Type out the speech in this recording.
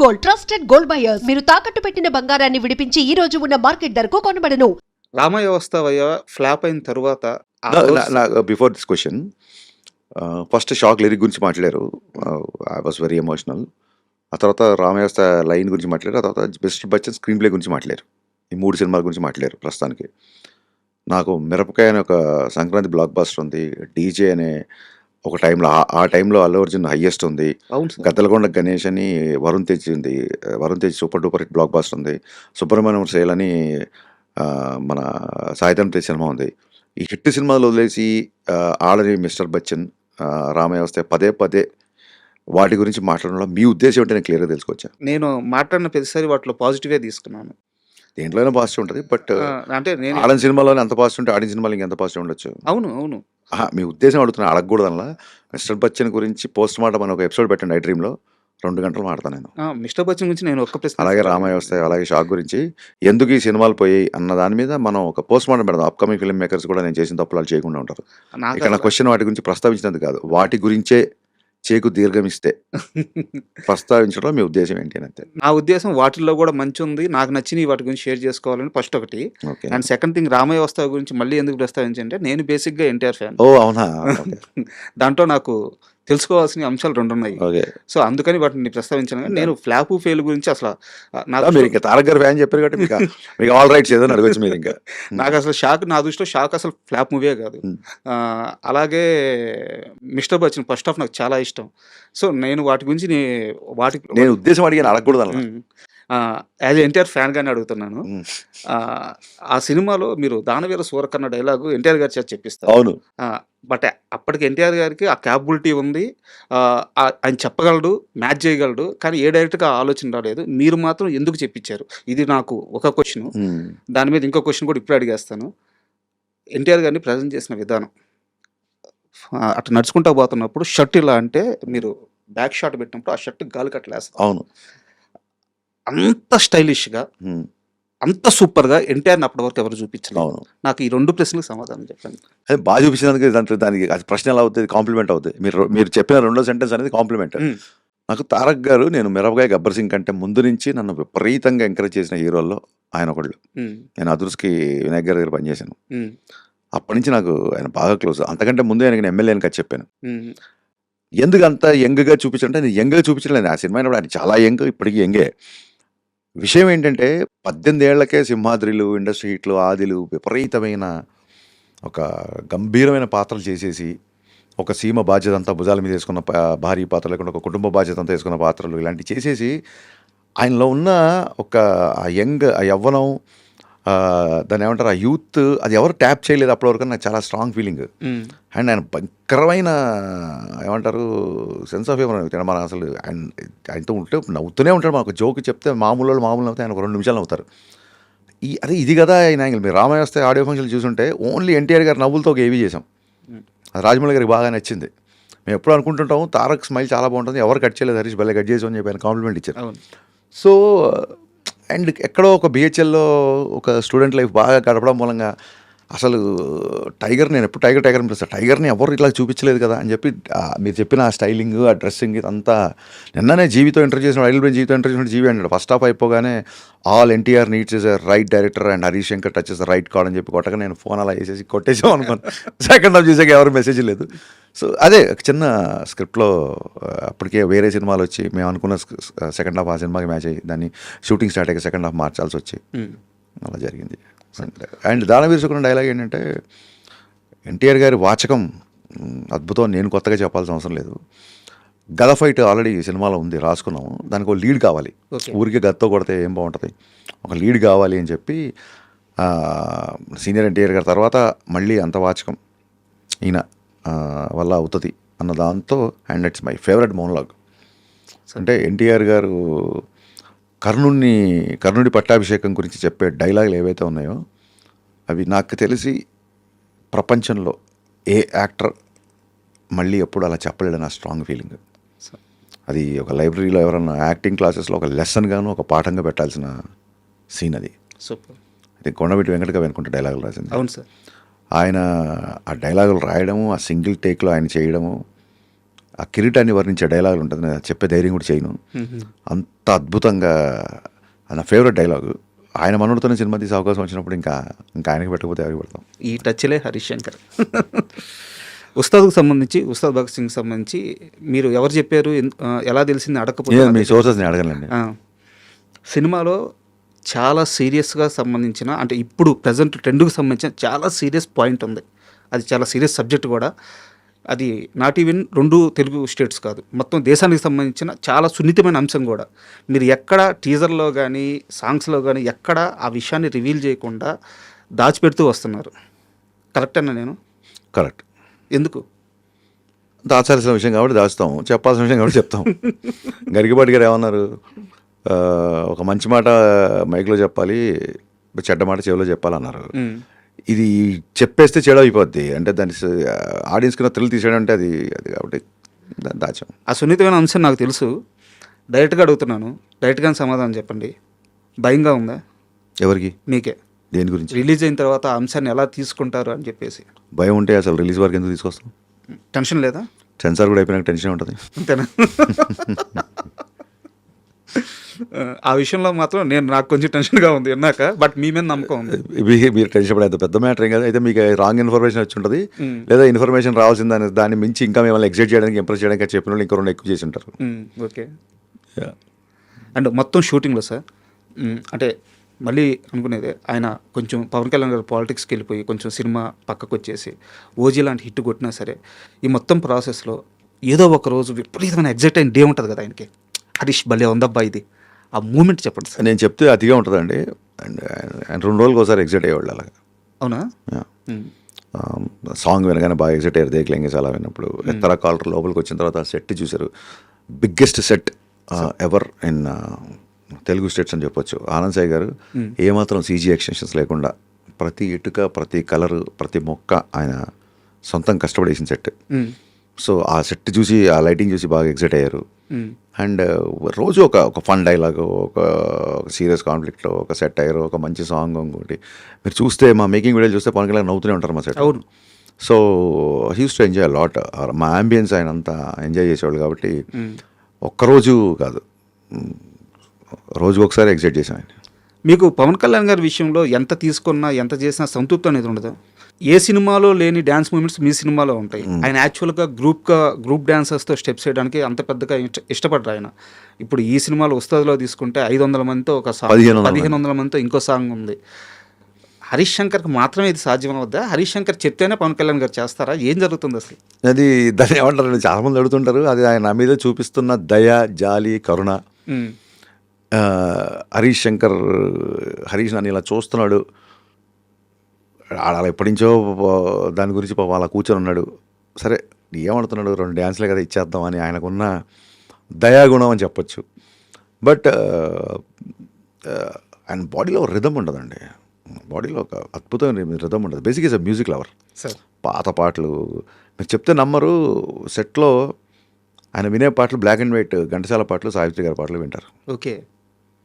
Gold trusted gold buyers. మీరు తాకట్టు పెట్టిన బంగారాన్ని విడిపించి ఈ రోజు ఉన్న మార్కెట్ ధరకు కొనబడను. రామయ్య వస్తావయ్య ఫ్లాప్ అయిన తర్వాత before this question first shock lyric గురించి మాట్లాడారు. I was very emotional. ఆ తర్వాత రామయ్య లైన్ గురించి మాట్లాడారు. ఆ తర్వాత మిస్టర్ బచ్చన్ స్క్రీన్ ప్లే గురించి మాట్లాడారు. ఈ 3 సినిమాల గురించి మాట్లాడారు. ప్రస్తుతానికి నాకు మిరపకాయ అనే ఒక సంక్రాంతి బ్లాక్ బాస్టర్ ఉంది. డీజే అనే ఒక టైంలో ఆ టైంలో అల్లు అర్జున్ హైయెస్ట్ ఉంది. గద్దలకొండ గణేష్ అని వరుణ్ తేజ్ ఉంది. Varun Tej super duper hit blockbuster ఉంది. సుబ్రహ్మణ్యం సేల్ అని మన సాయిధరం తేజ్ సినిమా ఉంది. ఈ హిట్ సినిమాలు వదిలేసి ఆడని మిస్టర్ బచ్చన్, రామయ్య వస్తే పదే వాటి గురించి మాట్లాడడంలో మీ ఉద్దేశం ఏంటో నేను క్లియర్గా తెలుసుకోవచ్చా? నేను మాట్లాడిన ప్రతిసారి వాటిలో పాజిటివే తీసుకున్నాను. దేంట్లోనే పాజిటివ్ ఉంటుంది. బట్ అంటే నేను ఆడిన సినిమాలోనే అంత పాజిటివ్ ఉంటే ఆడిన సినిమాలో ఇంకెంత పాజిటివ్ ఉండొచ్చు. అవును మీ ఉద్దేశం అడుగుతున్నా, అడగకూడదనలా. మిస్టర్ బచ్చన్ గురించి పోస్ట్ మార్టం అని ఒక ఎపిసోడ్ పెట్టండి ఐ డ్రీమ్లో. 2 గంటలు మాడతాను నేను. మిస్టర్ బచ్చన్ గురించి నేను ఒక్క ప్రశ్న, అలాగే రామయ్య వస్తాయి, అలాగే షాక్ గురించి ఎందుకు ఈ సినిమాలు పోయాయి అన్న దాని మీద మనం ఒక పోస్ట్ మార్టం పెడదాం. అప్కమింగ్ ఫిల్మ్ మేకర్స్ కూడా నేను చేసిన తప్పులు చేయకుండా ఉంటారు. ఇక్కడ నా క్వశ్చన్ వాటి గురించి ప్రస్తావించినందుకు కాదు, వాటి గురించే చేకు దీర్ఘమిస్తే ప్రస్తావించడం మీ ఉద్దేశం ఏంటి అని అంతే. నా ఉద్దేశం వాటిల్లో కూడా మంచి ఉంది, నాకు నచ్చినవి వాటి గురించి షేర్ చేసుకోవాలని ఫస్ట్ ఒకటి. అండ్ సెకండ్ థింగ్, రామయ్య వస్తావ గురించి మళ్ళీ ఎందుకు ప్రస్తావించంటే నేను బేసిక్గా ఎన్టీఆర్ ఫ్యాన్. ఓ అవునా? దాంట్లో నాకు తెలుసుకోవాల్సిన అంశాలు 2 ఉన్నాయి. సో అందుకని వాటిని ప్రస్తావించాను. నేను ఫ్లాప్ ఫెయిల్ గురించి అసలు మీరు ఇంకా తారక్ గారు ఫ్యాన్ చెప్పారు కాబట్టి మీకు ఆల్ రైట్స్ ఏదో అడగచ్చు మీరు. ఇంకా నాకు అసలు షాక్, నా దృష్టిలో షాక్ అసలు ఫ్లాప్ మూవీ కాదు. అలాగే మిస్టర్ బచ్చన్ ఫస్ట్ హాఫ్ నాకు చాలా ఇష్టం. సో నేను వాటి గురించి నేను ఉద్దేశం అడిగాను, అడగకూడదు. యాజ్ ఎన్టీఆర్ ఫ్యాన్ గానే అడుగుతున్నాను. ఆ సినిమాలో మీరు దానవీర సూరకర్ణ డైలాగు ఎన్టీఆర్ గారి చేత చెప్పిస్తారు. అవును. బట్ అప్పటికి ఎన్టీఆర్ గారికి ఆ క్యాపబిలిటీ ఉంది, ఆయన చెప్పగలడు, మ్యాచ్ చేయగలడు. కానీ ఏ డైరెక్ట్గా ఆలోచన రాలేదు. మీరు మాత్రం ఎందుకు చెప్పించారు? ఇది నాకు ఒక క్వశ్చన్. దాని మీద ఇంకో క్వశ్చన్ కూడా ఇప్పుడు అడిగేస్తాను. ఎన్టీఆర్ గారిని ప్రజెంట్ చేసిన విధానం, అటు నడుచుకుంటూ పోతున్నప్పుడు షర్ట్ ఇలా అంటే మీరు బ్యాక్ షాట్ పెట్టినప్పుడు ఆ షర్ట్ గాలి కట్టలేస్తారు. అవును. అంత స్టైలిష్గా, అంత సూపర్గా ఎన్టీఆర్ని అప్పటి వరకు ఎవరు చూపించలేదు. నాకు ఈ 2 ప్రశ్నలకు సమాధానం చెప్పండి. అది బాగా చూపించినందుకు దానికి అది ప్రశ్న ఎలా అవుతుంది? కాంప్లిమెంట్ అవుతుంది. మీరు చెప్పిన 2వ సెంటెన్స్ అనేది కాంప్లిమెంట్. నాకు తారక్ గారు, నేను మిరపకాయ గబ్బర్ సింగ్ కంటే ముందు నుంచి నన్ను విపరీతంగా ఎంకరేజ్ చేసిన హీరోల్లో ఆయన ఒకళ్ళు. నేను అదుర్స్కి వినాయక్ గారి దగ్గర పనిచేశాను. అప్పటి నుంచి నాకు ఆయన బాగా క్లోజ్. అంతకంటే ముందు ఆయనకి నేను ఎమ్మెల్యేని కదా చెప్పాను. ఎందుకు అంత యంగ్గా చూపించాలంటే నేను యంగ్గా చూపించలేదు. ఆ సినిమా అయినప్పుడు ఆయన చాలా యంగ్, ఇప్పటికీ యంగే. విషయం ఏంటంటే 18 ఏళ్లకే సింహాద్రిలు, ఇండస్ట్రీ హిట్లు, ఆదిలు, విపరీతమైన ఒక గంభీరమైన పాత్రలు చేసేసి, ఒక సీమ బాధ్యత అంతా భుజాల మీద వేసుకున్న భారీ పాత్ర, లేకుండా ఒక కుటుంబ బాధ్యత అంతా వేసుకున్న పాత్రలు, ఇలాంటివి చేసేసి ఆయనలో ఉన్న ఒక ఆ యంగ్, ఆ యవ్వనం, దాన్ని ఏమంటారు, ఆ యూత్, అది ఎవరు ట్యాప్ చేయలేదు అప్పటివరకు. నాకు చాలా స్ట్రాంగ్ ఫీలింగ్. అండ్ ఆయన భయంకరమైన ఏమంటారు సెన్స్ ఆఫ్ హ్యూమర్. మన అసలు ఆయనతో ఉంటే నవ్వుతూనే ఉంటాడు. మనకు జోక్ చెప్తే మామూలు నవ్వుతాయి, ఆయన ఒక 2 నిమిషాలు నవ్వుతారు. ఇది కదా ఆయన యాంగిల్. మీరు రామయ్య వస్తే ఆడియో ఫంక్షన్లు చూసుంటే ఓన్లీ ఎన్టీఆర్ గారు నవ్వులతో ఒక ఏవీ చేసాం. అది రాజమౌళి గారికి బాగా నచ్చింది. మేము ఎప్పుడు అనుకుంటుంటాము తారక్ స్మైల్ చాలా బాగుంటుంది, ఎవరు కట్ చేయలేదు, హరీష్ భలే కట్ చేసామని చెప్పి ఆయన కాంప్లిమెంట్ ఇచ్చారు. సో అండ్ ఎక్కడో ఒక బిహెచ్ఎల్లో ఒక స్టూడెంట్ లైఫ్ బాగా గడపడం మూలంగా అసలు నేను ఎప్పుడు టైగర్ అనిపిస్తాను. టైగర్ని ఎవరు ఇట్లా చూపించలేదు కదా అని చెప్పి మీరు చెప్పిన ఆ స్టైలింగ్, ఆ డ్రెస్సింగ్, ఇదంతా నిన్ననే జీవితో ఇంటర్వ్యూ చేసిన, ఐడిల్ బ్రెయిన్ జీవితో ఇంటర్వ్యూ చేసిన జీవి అంటాడు. ఫస్ట్ హాఫ్ అయిపోగానే all NTR needs is right director and Harish Shankar touch is right card అని చెప్పి కొట్టగా నేను ఫోన్ అలా వేసేసి కొట్టేసాం అనుకోను. సెకండ్ హాఫ్ చూసాక ఎవరు మెసేజ్ లేదు. సో అదే చిన్న స్క్రిప్ట్లో అప్పటికే వేరే సినిమాలు వచ్చి మేము అనుకున్న సెకండ్ హాఫ్ ఆ సినిమాకి మ్యాచ్ అయ్యి దాన్ని షూటింగ్ స్టార్ట్ అయ్యి సెకండ్ హాఫ్ మార్చాల్సి వచ్చి అలా జరిగింది. అండ్ దానవీర సూరకర్ణ డైలాగ్ ఏంటంటే, ఎన్టీఆర్ గారి వాచకం అద్భుతం, నేను కొత్తగా చెప్పాల్సిన అవసరం లేదు. గద ఫైట్ ఆల్రెడీ సినిమాలో ఉంది, రాసుకున్నాము. దానికి ఒక లీడ్ కావాలి. ఊరికే గదతో కొడితే ఏం బాగుంటుంది, ఒక లీడ్ కావాలి అని చెప్పి సీనియర్ ఎన్టీఆర్ గారి తర్వాత మళ్ళీ అంత వాచకం ఈయన వల్ల అవుతుంది అన్న దాంతో. And it's my favourite monologue. అంటే ఎన్టీఆర్ గారు కర్ణుడి పట్టాభిషేకం గురించి చెప్పే డైలాగులు ఏవైతే ఉన్నాయో అవి నాకు తెలిసి ప్రపంచంలో ఏ యాక్టర్ మళ్ళీ ఎప్పుడు అలా చెప్పలేడు. నా స్ట్రాంగ్ ఫీలింగ్ అది. ఒక లైబ్రరీలో ఎవరన్నా యాక్టింగ్ క్లాసెస్లో ఒక లెసన్ గాను, ఒక పాఠంగా పెట్టాల్సిన సీన్ అది. సూపర్. అది కొండవీటి వెంకట గారు అనుకుంటే డైలాగులు రాసింది. అవును సార్. ఆయన ఆ డైలాగులు రాయడము, ఆ సింగిల్ టేక్లో ఆయన చేయడము, ఆ కిరీటాన్ని వర్ణించే డైలాగులు ఉంటుంది, నేను చెప్పే ధైర్యం కూడా చేయను. అంత అద్భుతంగా నా ఫేవరెట్ డైలాగు. ఆయన మనోడితోనే సినిమా తీసే అవకాశం వచ్చినప్పుడు ఇంకా ఆయనకి పెట్టకపోతే ఎవరికి పెడతాం. ఈ టచ్లే హరీష్ శంకర్. ఉస్తాద్కు సంబంధించి, ఉస్తాద్ భగత్ సింగ్ సంబంధించి మీరు ఎవరు చెప్పారు, ఎలా తెలిసింది అడగకపోతే మీ సోర్సెస్ నేను అడగలండి. సినిమాలో చాలా సీరియస్గా సంబంధించిన, అంటే ఇప్పుడు ప్రజెంట్ ట్రెండ్కి సంబంధించిన చాలా సీరియస్ పాయింట్ ఉంది. అది చాలా సీరియస్ సబ్జెక్ట్ కూడా. అది నాట్ ఈవెన్ 2 తెలుగు స్టేట్స్ కాదు, మొత్తం దేశానికి సంబంధించిన చాలా సున్నితమైన అంశం కూడా. మీరు ఎక్కడ టీజర్లో కానీ సాంగ్స్లో కానీ ఎక్కడ ఆ విషయాన్ని రివీల్ చేయకుండా దాచిపెడుతూ వస్తున్నారు. కరెక్టేనా నేను? కరెక్ట్. ఎందుకు? దాచాల్సిన విషయం కాబట్టి దాచుతాం, చెప్పాల్సిన విషయం కాబట్టి చెప్తాం. గరికపాటి గారు ఏమన్నారు, ఒక మంచి మాట మైక్లో చెప్పాలి, చెడ్డ మాట చెవిలో చెప్పాలన్నారు. ఇది చెప్పేస్తే చెడు అయిపోద్ది, అంటే దాని ఆడియన్స్ కింద థ్రిల్ తీసేయడం అంటే అది కాబట్టి దాచాం. ఆ సున్నితమైన అంశం నాకు తెలుసు. డైరెక్ట్గా అడుగుతున్నాను, డైరెక్ట్గానే సమాధానం చెప్పండి. భయంగా ఉందా? ఎవరికి? మీకే. దేని గురించి? రిలీజ్ అయిన తర్వాత ఆ అంశాన్ని ఎలా తీసుకుంటారు అని చెప్పేసి. భయం ఉంటే అసలు రిలీజ్ వరకు ఎందుకు తీసుకొస్తాం? టెన్షన్ లేదా? సెన్సార్ కూడా అయిపోయినాక టెన్షన్ ఉంటుంది. అంతేనా? ఆ విషయంలో మాత్రం నాకు కొంచెం టెన్షన్గా ఉంది విన్నాక, బట్ మీ మీద నమ్మకం ఉంది. మీరు టెన్షన్ పడేది పెద్ద మ్యాటర్ ఏం కాదు. అయితే మీకు రాంగ్ ఇన్ఫర్మేషన్ వచ్చి ఉంటుంది, లేదా ఇన్ఫర్మేషన్ రావాల్సిన దాన్ని మించి ఇంకా మిమ్మల్ని ఎగ్జైట్ చేయడానికి, ఇంప్రెస్ చేయడానికి చెప్పిన వాళ్ళు ఇంకా 2 ఎక్కువ చేసి ఉంటారు. ఓకే. అండ్ మొత్తం షూటింగ్లో సార్, అంటే మళ్ళీ అనుకునేదే, ఆయన కొంచెం పవన్ కళ్యాణ్ గారు పాలిటిక్స్కి వెళ్ళిపోయి కొంచెం సినిమా పక్కకు వచ్చేసి ఓజీ లాంటి హిట్ కొట్టినా సరే, ఈ మొత్తం ప్రాసెస్లో ఏదో ఒక రోజు విపరీతమైన ఎగ్జైట్ అయిన డే ఉంటుంది కదా ఆయనకి. హరీష్ భలే ఉందబ్బా ఇది, ఆ మూమెంట్ చెప్పండి సార్. నేను చెప్తే అతిగా ఉంటుందండి. అండ్ ఆయన 2 రోజులకు ఒకసారి ఎగ్జైట్ అయ్యేవాళ్ళు అలాగా. అవునా? సాంగ్ వినగానే బాగా ఎగ్జైట్ అయ్యారు. దేఖలేంగే చాలా విన్నప్పుడు ఎత్తరా కాలర్ లోపలికి వచ్చిన తర్వాత ఆ సెట్ చూశారు. Biggest set ever in Telugu states అని చెప్పొచ్చు. ఆనంద్ సాయి గారు ఏమాత్రం సీజీ ఎక్స్టెన్షన్స్ లేకుండా ప్రతి ఇటుక, ప్రతి కలరు, ప్రతి మొక్క ఆయన సొంతం కష్టపడేసిన సెట్. సో ఆ సెట్ చూసి, ఆ లైటింగ్ చూసి బాగా ఎగ్జైట్ అయ్యారు. అండ్ రోజు ఒక ఫన్ డైలాగ్, ఒక సీరియస్ కాన్ఫ్లిక్ట్, ఒక సెట్ అయ్యారు, ఒక మంచి సాంగ్. ఇంకోటి మీరు చూస్తే మా మేకింగ్ వీడియోలు చూస్తే పవన్ కళ్యాణ్ నవ్వుతూనే ఉంటారు మా సెట్. అవును. So he's to enjoy lot. మా అంబియన్స్ ఆయన అంతా ఎంజాయ్ చేసేవాళ్ళు కాబట్టి ఒక్కరోజు కాదు, రోజుకు ఒకసారి ఎగ్జైట్ చేశాను ఆయన. మీకు పవన్ కళ్యాణ్ గారి విషయంలో ఎంత తీసుకున్నా, ఎంత చేసినా సంతృప్తి అనేది ఉండదు. ఏ సినిమాలో లేని డ్యాన్స్ మూమెంట్స్ మీ సినిమాలో ఉంటాయి. ఆయన యాక్చువల్గా గ్రూప్ డ్యాన్సర్స్తో స్టెప్స్ చేయడానికి అంత పెద్దగా ఇష్టపడరు ఆయన. ఇప్పుడు ఈ సినిమాలో ఉస్తాద్లో తీసుకుంటే 500 మందితో ఒక సాంగ్, 1500 మందితో ఇంకో సాంగ్ ఉంది. హరీష్ శంకర్కి మాత్రమే ఇది సాధ్యం అవుద్దా? హరీష్ శంకర్ చెప్తేనే పవన్ కళ్యాణ్ గారు చేస్తారా? ఏం జరుగుతుంది అసలు? అది దాన్ని ఏమంటారు, చాలామంది అడుగుతుంటారు. అది ఆయన నా మీద చూపిస్తున్న దయ, జాలి, కరుణ. హరీష్ శంకర్, హరీష్ నన్ను ఇలా చూస్తున్నాడు, అలా ఎప్పటి నుంచో దాని గురించి అలా కూర్చొని ఉన్నాడు. సరే ఏమడుతున్నాడు, 2 డ్యాన్స్లే కదా ఇచ్చేద్దాం అని ఆయనకున్న దయాగుణం అని చెప్పొచ్చు. బట్ ఆయన బాడీలో రిథమ్ ఉండదండి. బాడీలో ఒక అద్భుతమైన రిథమ్ ఉండదు. Basic is a music lover. పాత పాటలు మీరు చెప్తే నమ్మరు. సెట్లో ఆయన వినే పాటలు బ్లాక్ అండ్ వైట్ ఘంటసాల పాటలు, సావిత్రి గారి పాటలు వింటారు. ఓకే.